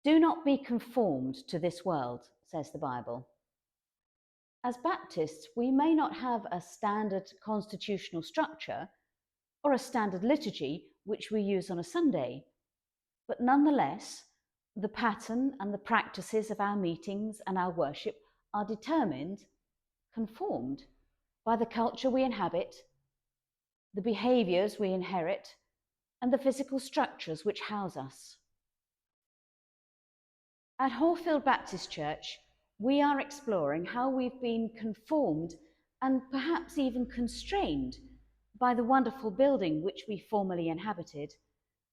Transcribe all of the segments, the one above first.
Do not be conformed to this world, says the Bible. As Baptists, we may not have a standard constitutional structure or a standard liturgy which we use on a Sunday, but nonetheless, the pattern and the practices of our meetings and our worship are determined, conformed by the culture we inhabit, the behaviours we inherit, and the physical structures which house us. At Horfield Baptist Church, we are exploring how we've been conformed and perhaps even constrained by the wonderful building which we formerly inhabited,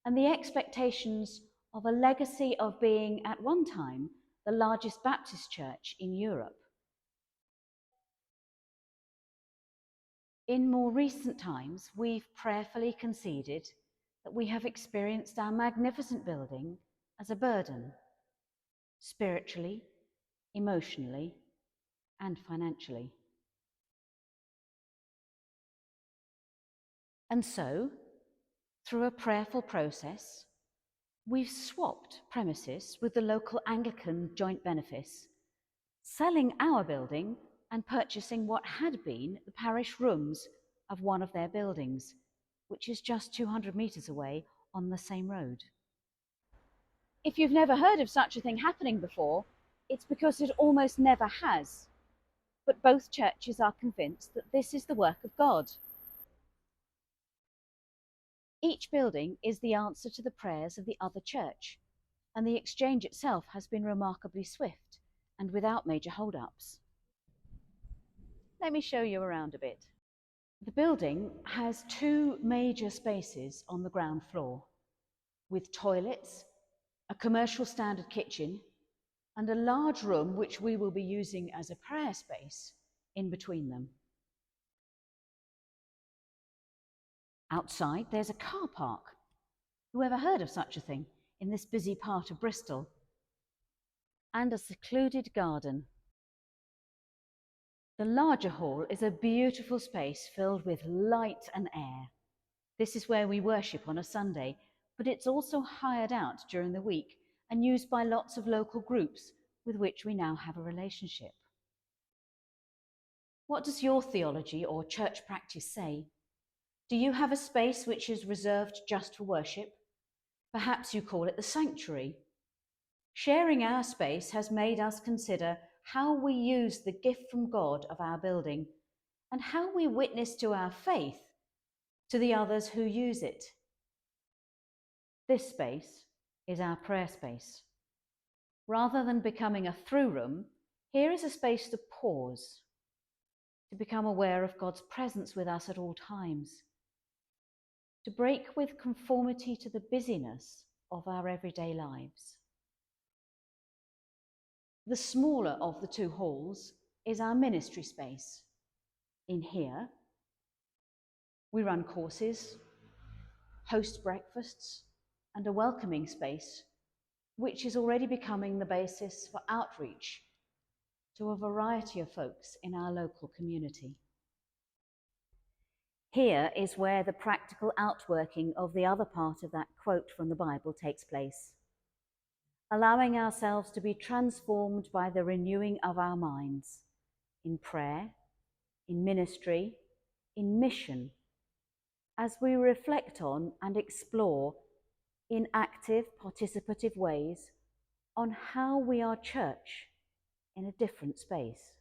and the expectations of a legacy of being, at one time, the largest Baptist church in Europe. In more recent times, we've prayerfully conceded that we have experienced our magnificent building as a burden, spiritually, emotionally, and financially. And so, through a prayerful process, we've swapped premises with the local Anglican joint benefice, selling our building and purchasing what had been the parish rooms of one of their buildings, which is just 200 metres away on the same road. If you've never heard of such a thing happening before, it's because it almost never has. But both churches are convinced that this is the work of God. Each building is the answer to the prayers of the other church, and the exchange itself has been remarkably swift and without major hold-ups. Let me show you around a bit. The building has two major spaces on the ground floor, with toilets, a commercial standard kitchen, and a large room which we will be using as a prayer space in between them. Outside, there's a car park. Who ever heard of such a thing in this busy part of Bristol? And a secluded garden. The larger hall is a beautiful space filled with light and air. This is where we worship on a Sunday, but it's also hired out during the week and used by lots of local groups with which we now have a relationship. What does your theology or church practice say? Do you have a space which is reserved just for worship? Perhaps you call it the sanctuary. Sharing our space has made us consider how we use the gift from God of our building and how we witness to our faith to the others who use it. This space is our prayer space. Rather than becoming a through room, here is a space to pause, to become aware of God's presence with us at all times, to break with conformity to the busyness of our everyday lives. The smaller of the two halls is our ministry space. In here, we run courses, host breakfasts, and a welcoming space, which is already becoming the basis for outreach to a variety of folks in our local community. Here is where the practical outworking of the other part of that quote from the Bible takes place, allowing ourselves to be transformed by the renewing of our minds in prayer, in ministry, in mission, as we reflect on and explore in active, participative ways on how we are church in a different space.